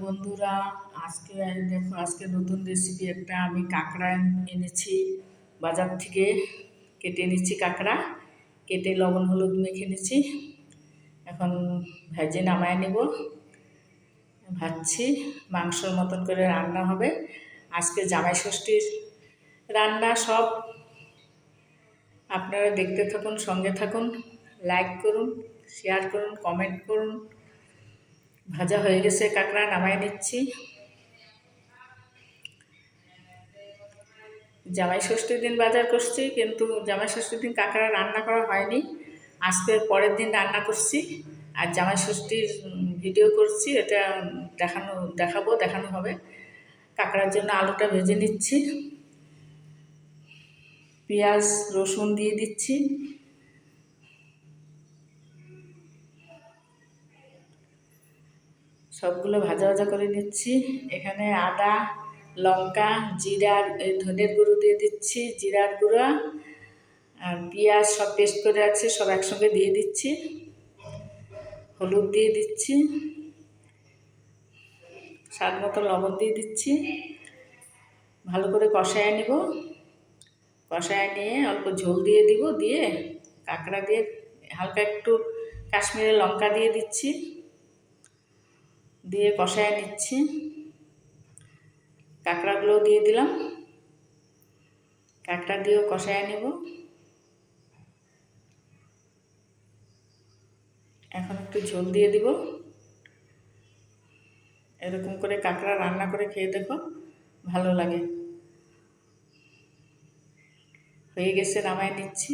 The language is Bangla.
বন্ধুরা, আজকে দেখো আজকে নতুন রেসিপি একটা আমি কাঁকড়া এনেছি বাজার থেকে। কেটে নিচ্ছি কাঁকড়া, কেটে লবণ হলুদ মেখে নিচ্ছি। এখন ভেজে নামায় নেব। ভাজছি, মাংসর মতন করে রান্না হবে। আজকে জামাই ষষ্ঠীর রান্না সব। আপনারা দেখতে থাকুন, সঙ্গে থাকুন, লাইক করুন, শেয়ার করুন, কমেন্ট করুন। ভাজা হয়ে গেছে, কাঁকড়া নামায় নিচ্ছি। জামাই ষষ্ঠীর দিন বাজার করছি, কিন্তু জামাই ষষ্ঠীর দিন কাঁকড়া রান্না করা হয়নি। আজকের পরের দিন রান্না করছি, আর জামাই ষষ্ঠীর ভিডিও করছি। এটা দেখানো হবে। কাঁকড়ার জন্য আলুটা ভেজে নিচ্ছি, পেঁয়াজ রসুন দিয়ে দিচ্ছি। সবগুলো ভাজা ভাজা করে নিচ্ছি। এখানে আদা, লঙ্কা, জিরার ধনের গুঁড়ো দিয়ে দিচ্ছি, জিরার গুঁড়া আর পেঁয়াজ সব পেস্ট করে আছে, সব একসঙ্গে দিয়ে দিচ্ছি। হলুদ দিয়ে দিচ্ছি, স্বাদ মতো লবণ দিয়ে দিচ্ছি। ভালো করে কষায় নেব। কষায় নিয়ে অল্প ঝোল দিয়ে দিব, দিয়ে কাঁকড়া দিয়ে হালকা একটু কাশ্মীরি লঙ্কা দিয়ে দিচ্ছি, দিয়ে কষায় নিচ্ছি। কাঁকড়াগুলো দিয়ে দিলাম, কাঁকড়া দিয়েও কষায় নেব। এখন একটু ঝোল দিয়ে দিব। এরকম করে কাঁকড়া রান্না করে খেয়ে দেখো, ভালো লাগে। হয়ে গেছে, নামায় নিচ্ছি।